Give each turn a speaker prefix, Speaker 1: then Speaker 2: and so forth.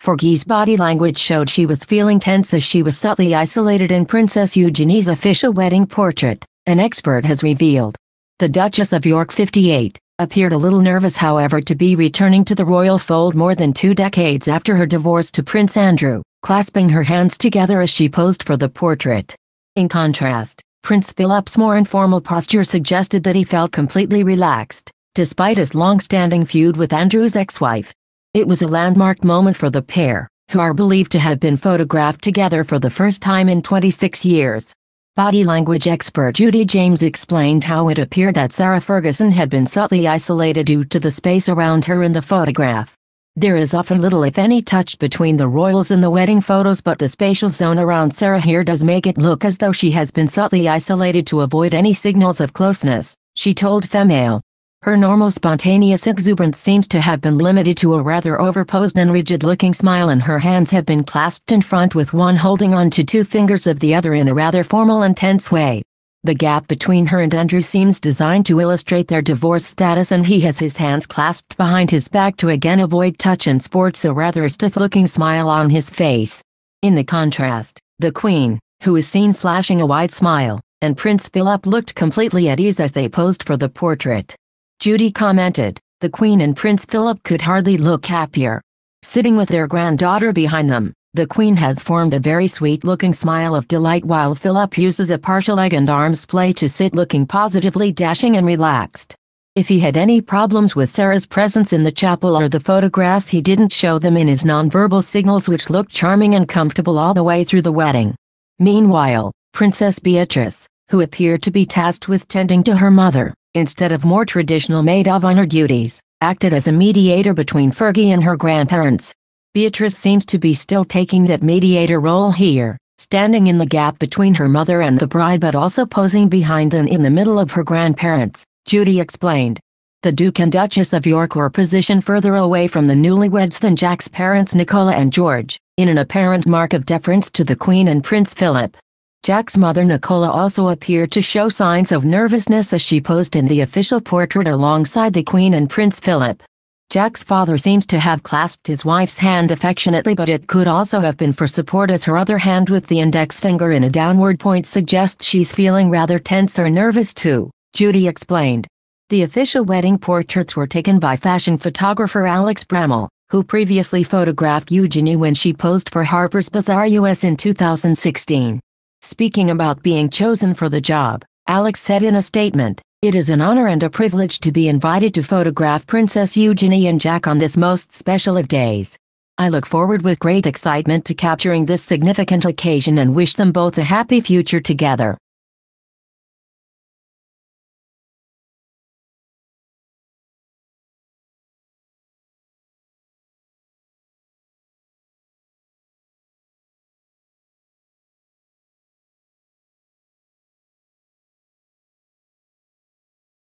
Speaker 1: Fergie's body language showed she was feeling tense as she was subtly isolated in Princess Eugenie's official wedding portrait, an expert has revealed. The Duchess of York, 58, appeared a little nervous, however, to be returning to the royal fold more than 2 decades after her divorce to Prince Andrew, clasping her hands together as she posed for the portrait. In contrast, Prince Philip's more informal posture suggested that he felt completely relaxed, despite his long-standing feud with Andrew's ex-wife. It was a landmark moment for the pair, who are believed to have been photographed together for the first time in 26 years. Body language expert Judy James explained how it appeared that Sarah Ferguson had been subtly isolated due to the space around her in the photograph. There is often little if any touch between the royals in the wedding photos, but the spatial zone around Sarah here does make it look as though she has been subtly isolated to avoid any signals of closeness, she told Femail. Her normal spontaneous exuberance seems to have been limited to a rather overposed and rigid-looking smile, and her hands have been clasped in front with one holding on to 2 fingers of the other in a rather formal and tense way. The gap between her and Andrew seems designed to illustrate their divorce status, and he has his hands clasped behind his back to again avoid touch and sports a rather stiff-looking smile on his face. In the contrast, the Queen, who is seen flashing a wide smile, and Prince Philip looked completely at ease as they posed for the portrait. Judy commented, "The Queen and Prince Philip could hardly look happier. Sitting with their granddaughter behind them, the Queen has formed a very sweet-looking smile of delight while Philip uses a partial leg and arm splay to sit looking positively dashing and relaxed. If he had any problems with Sarah's presence in the chapel or the photographs, he didn't show them in his nonverbal signals, which looked charming and comfortable all the way through the wedding." Meanwhile, Princess Beatrice, who appeared to be tasked with tending to her mother, instead of more traditional maid-of-honor duties, acted as a mediator between Fergie and her grandparents. Beatrice seems to be still taking that mediator role here, standing in the gap between her mother and the bride but also posing behind and in the middle of her grandparents, Judy explained. The Duke and Duchess of York were positioned further away from the newlyweds than Jack's parents Nicola and George, in an apparent mark of deference to the Queen and Prince Philip. Jack's mother Nicola also appeared to show signs of nervousness as she posed in the official portrait alongside the Queen and Prince Philip. Jack's father seems to have clasped his wife's hand affectionately, but it could also have been for support, as her other hand with the index finger in a downward point suggests she's feeling rather tense or nervous too, Judy explained. The official wedding portraits were taken by fashion photographer Alex Bramall, who previously photographed Eugenie when she posed for Harper's Bazaar US in 2016. Speaking about being chosen for the job, Alex said in a statement, "It is an honor and a privilege to be invited to photograph Princess Eugenie and Jack on this most special of days. I look forward with great excitement to capturing this significant occasion and wish them both a happy future together."